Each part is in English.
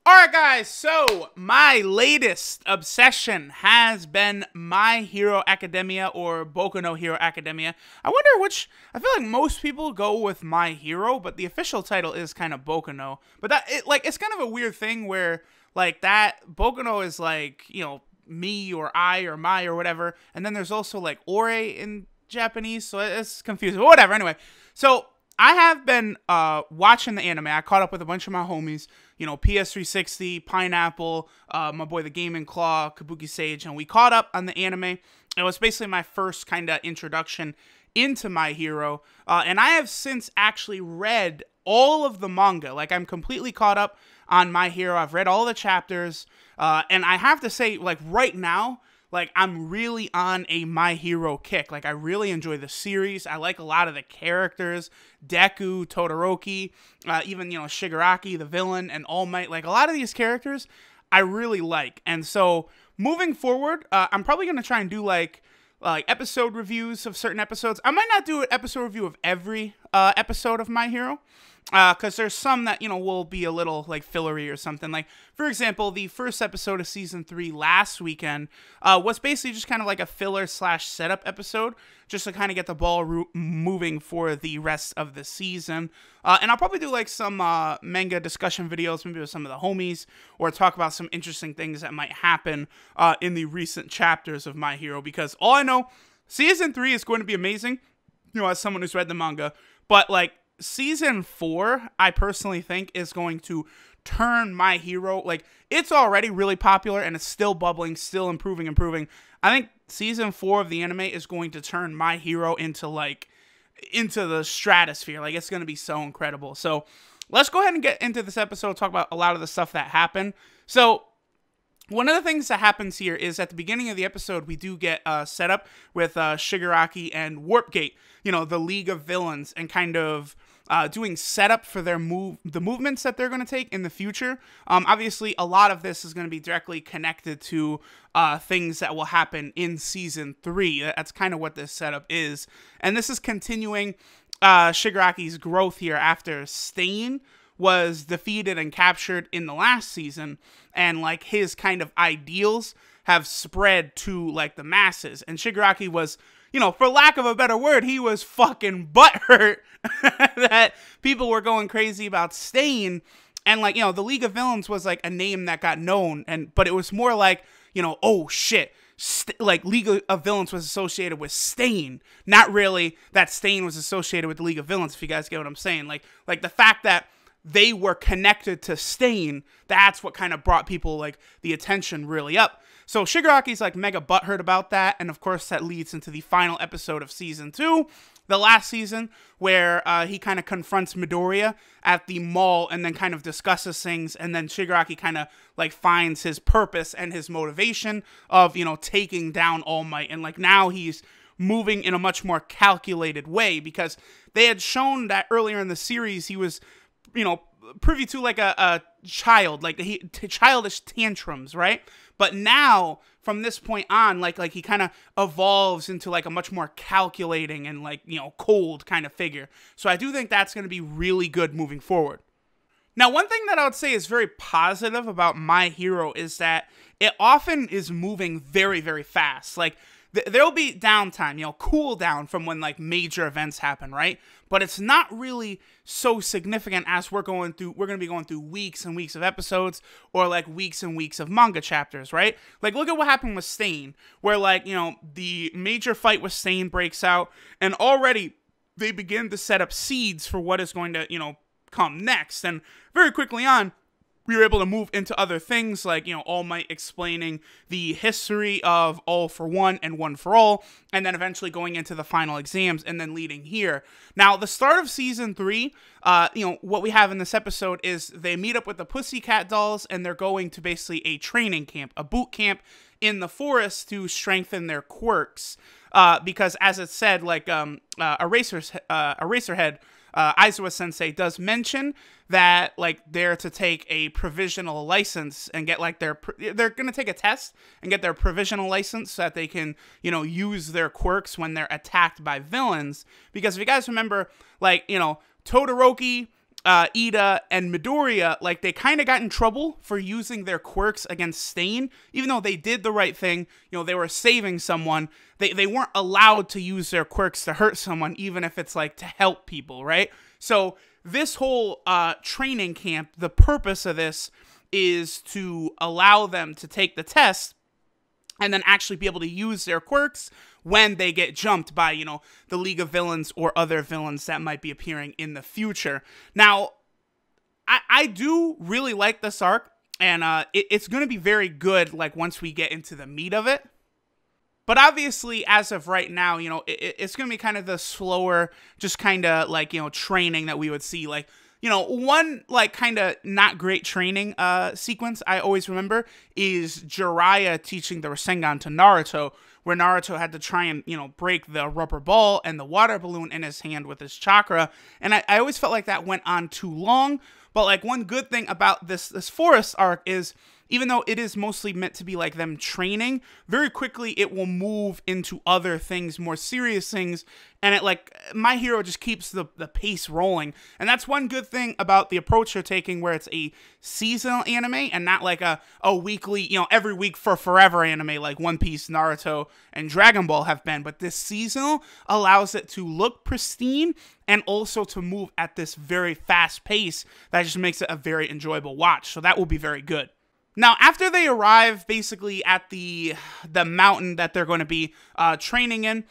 Alright guys, so my latest obsession has been My Hero Academia or Boku no Hero Academia. I wonder which, I feel like most people go with My Hero, but the official title is kind of Boku no. But it's kind of a weird thing where, Boku no is me or I or my or whatever, and then there's also Ore in Japanese, so it's confusing, but whatever, anyway. So, I have been watching the anime. I caught up with a bunch of my homies, PS360, Pineapple, my boy the Gaming Claw, Kabuki Sage, and we caught up on the anime. It was basically my first kind of introduction into My Hero, and I have since actually read all of the manga. I'm completely caught up on My Hero. I've read all the chapters, and I have to say, right now, I'm really on a My Hero kick. I really enjoy the series. I like a lot of the characters. Deku, Todoroki, even, Shigaraki, the villain, and All Might. A lot of these characters I really like. And so, moving forward, I'm probably going to try and do, episode reviews of certain episodes. I might not do an episode review of every episode of My Hero, because there's some that, will be a little, fillery or something. For example, the first episode of Season 3 last weekend was basically just kind of a filler/setup episode, just to kind of get the ball moving for the rest of the season. And I'll probably do, some manga discussion videos, maybe with some of the homies, or talk about some interesting things that might happen in the recent chapters of My Hero, because all I know, Season 3 is going to be amazing, as someone who's read the manga, but, Season 4, I personally think, is going to turn My Hero, it's already really popular, and it's still bubbling, still improving. I think Season 4 of the anime is going to turn My Hero into, into the stratosphere. It's going to be so incredible. So, let's go ahead and get into this episode, talk about a lot of the stuff that happened. So, one of the things that happens here is at the beginning of the episode, we do get set up with Shigaraki and Warpgate, the League of Villains, and kind of doing setup for the movements that they're going to take in the future. Obviously, a lot of this is going to be directly connected to things that will happen in Season 3. That's kind of what this setup is. And this is continuing Shigaraki's growth here after Stain was defeated and captured in the last season, and his kind of ideals have spread to the masses, and Shigaraki was, for lack of a better word, he was fucking butthurt that people were going crazy about Stain, and the League of Villains was a name that got known, but it was more oh shit, League of Villains was associated with Stain, not really that Stain was associated with the League of Villains, if you guys get what I'm saying. The fact that they were connected to Stain, that's what kind of brought people, the attention really up. So Shigaraki's, mega butthurt about that, and of course that leads into the final episode of Season 2, the last season, where he kind of confronts Midoriya at the mall and then kind of discusses things, and then Shigaraki kind of, finds his purpose and his motivation of, taking down All Might, and, now he's moving in a much more calculated way, because they had shown that earlier in the series he was privy to a child, childish tantrums, right? But now, from this point on, he kind of evolves into a much more calculating and cold kind of figure. So I do think that's going to be really good moving forward. Now, one thing that I would say is very positive about My Hero is that it often is moving very, very fast. There'll be downtime, cool down from when, major events happen, right? But it's not really so significant as we're going to be going through weeks and weeks of episodes, or, weeks and weeks of manga chapters, right? Look at what happened with Stain, where, the major fight with Stain breaks out, and already they begin to set up seeds for what is going to, come next. And very quickly on, we were able to move into other things, All Might explaining the history of All for One and One for All, and then eventually going into the final exams, and then leading here. Now, the start of Season 3, what we have in this episode is they meet up with the Pussycat Dolls, and they're going to basically a training camp, a boot camp in the forest to strengthen their quirks, because as it said, Eraserhead, Aizawa Sensei does mention that they're to take a provisional license and get they're going to take a test and get their provisional license so that they can use their quirks when they're attacked by villains, because if you guys remember Todoroki Ida and Midoriya, like, they kind of got in trouble for using their quirks against Stain, even though they did the right thing. You know, they were saving someone. They weren't allowed to use their quirks to hurt someone, even if it's, like, to help people, right? So this whole training camp, the purpose of this is to allow them to take the test and then actually be able to use their quirks when they get jumped by, you know, the League of Villains or other villains that might be appearing in the future. Now, I do really like this arc, and it's going to be very good, like, once we get into the meat of it. But obviously, as of right now, you know, it's going to be kind of the slower, just kind of, like, you know, training that we would see. Like, you know, one, like, kind of not great training sequence I always remember is Jiraiya teaching the Rasengan to Naruto, where Naruto had to try and, you know, break the rubber ball and the water balloon in his hand with his chakra. And I always felt like that went on too long. But, like, one good thing about this forest arc is, even though it is mostly meant to be like them training, very quickly it will move into other things, more serious things, and it, like, My Hero just keeps the pace rolling. And that's one good thing about the approach they're taking, where it's a seasonal anime and not like a weekly, you know, every week for forever anime like One Piece, Naruto, and Dragon Ball have been. But this seasonal allows it to look pristine and also to move at this very fast pace that just makes it a very enjoyable watch. So that will be very good. Now, after they arrive basically at the mountain that they're going to be training in,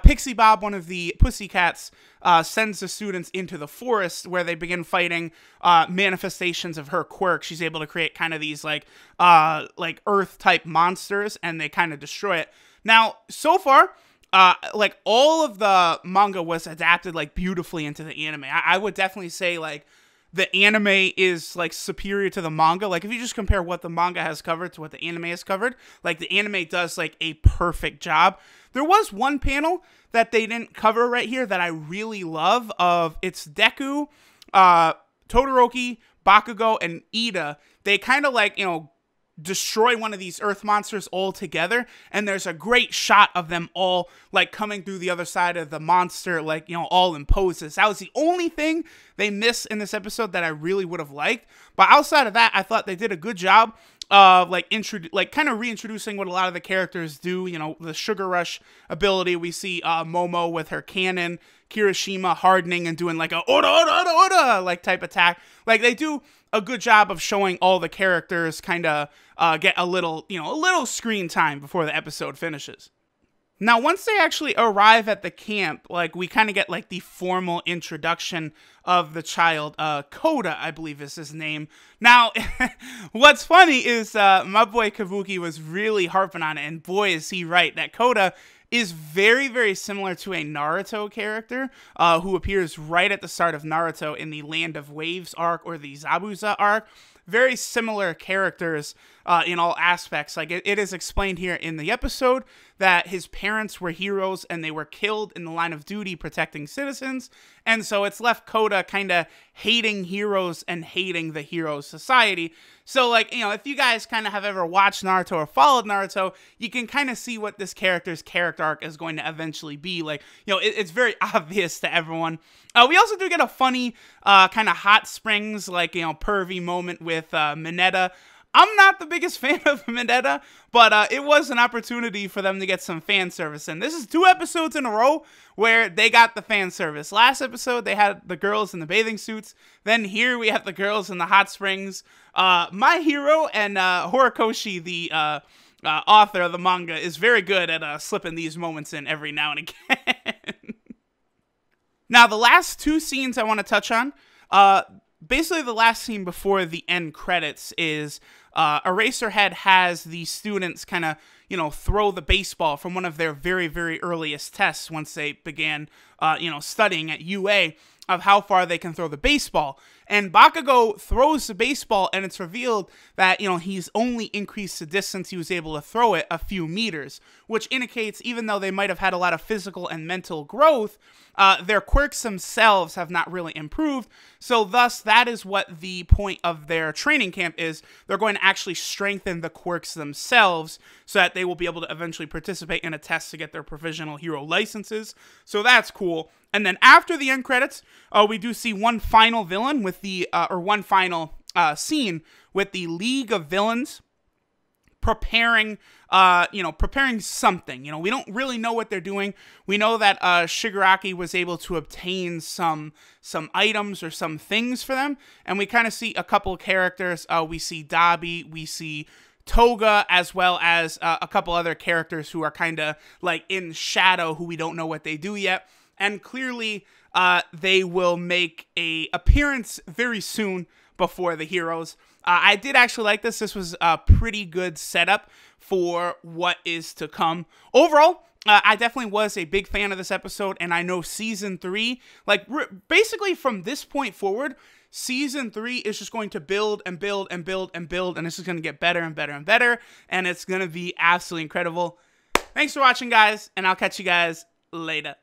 Pixie Bob, one of the Pussycats, sends the students into the forest where they begin fighting manifestations of her quirk. She's able to create kind of these like Earth-type monsters, and they kind of destroy it. Now, so far, like, all of the manga was adapted, like, beautifully into the anime. I would definitely say, like, the anime is, like, superior to the manga. Like, if you just compare what the manga has covered to what the anime has covered, like, the anime does, like, a perfect job. There was one panel that they didn't cover right here that I really love of, it's Deku, Todoroki, Bakugo, and Ida. They kind of, like, you know, destroy one of these earth monsters all together, and there's a great shot of them all, like, coming through the other side of the monster, like, you know, all in poses. That was the only thing they missed in this episode that I really would have liked. But outside of that, I thought they did a good job of, like, kind of reintroducing what a lot of the characters do. You know, the Sugar Rush ability. We see Momo with her cannon, Kirishima hardening and doing, like, a Oda, Oda, Oda, Oda, like, type attack. Like, they do a good job of showing all the characters kind of get a little screen time before the episode finishes. Now, once they actually arrive at the camp, like, we kind of get, like, the formal introduction of the child. Kota, I believe is his name. Now, what's funny is my boy Kabuki was really harping on it, and boy is he right, that Kota is very, very similar to a Naruto character who appears right at the start of Naruto in the Land of Waves arc or the Zabuza arc. Very similar characters in all aspects. Like, it is explained here in the episode that his parents were heroes and they were killed in the line of duty protecting citizens. And so it's left Kota kind of hating heroes and hating the hero society. So, like, you know, if you guys kind of have ever watched Naruto or followed Naruto, you can kind of see what this character's character arc is going to eventually be. Like, you know, it's very obvious to everyone. We also do get a funny kind of hot springs, like, you know, pervy moment with Mineta. I'm not the biggest fan of Mineta, but it was an opportunity for them to get some fan service. And this is 2 episodes in a row where they got the fan service. Last episode, they had the girls in the bathing suits. Then here we have the girls in the hot springs. My Hero and Horikoshi, the author of the manga, is very good at slipping these moments in every now and again. Now, the last 2 scenes I want to touch on, basically the last scene before the end credits is Eraserhead has the students kind of, you know, throw the baseball from one of their very, very earliest tests once they began, you know, studying at UA of how far they can throw the baseball. And Bakugo throws the baseball, and it's revealed that, you know, he's only increased the distance he was able to throw it a few meters, which indicates even though they might have had a lot of physical and mental growth, their quirks themselves have not really improved. So thus, that is what the point of their training camp is. They're going to to actually strengthen the quirks themselves so that they will be able to eventually participate in a test to get their provisional hero licenses. So that's cool. And then after the end credits, we do see one final villain with the, or one final scene with the League of Villains preparing, preparing something. We don't really know what they're doing. We know that Shigaraki was able to obtain some items or some things for them, and we kind of see a couple of characters. We see Dabi, we see Toga, as well as a couple other characters who are kind of like in shadow, who we don't know what they do yet. And clearly, they will make a appearance very soon before the heroes. I did actually like this. This was a pretty good setup for what is to come. Overall, I definitely was a big fan of this episode, and I know Season 3, like, basically from this point forward, Season 3 is just going to build and build and build and build, and this is going to get better and better and better, and it's going to be absolutely incredible. Thanks for watching, guys, and I'll catch you guys later.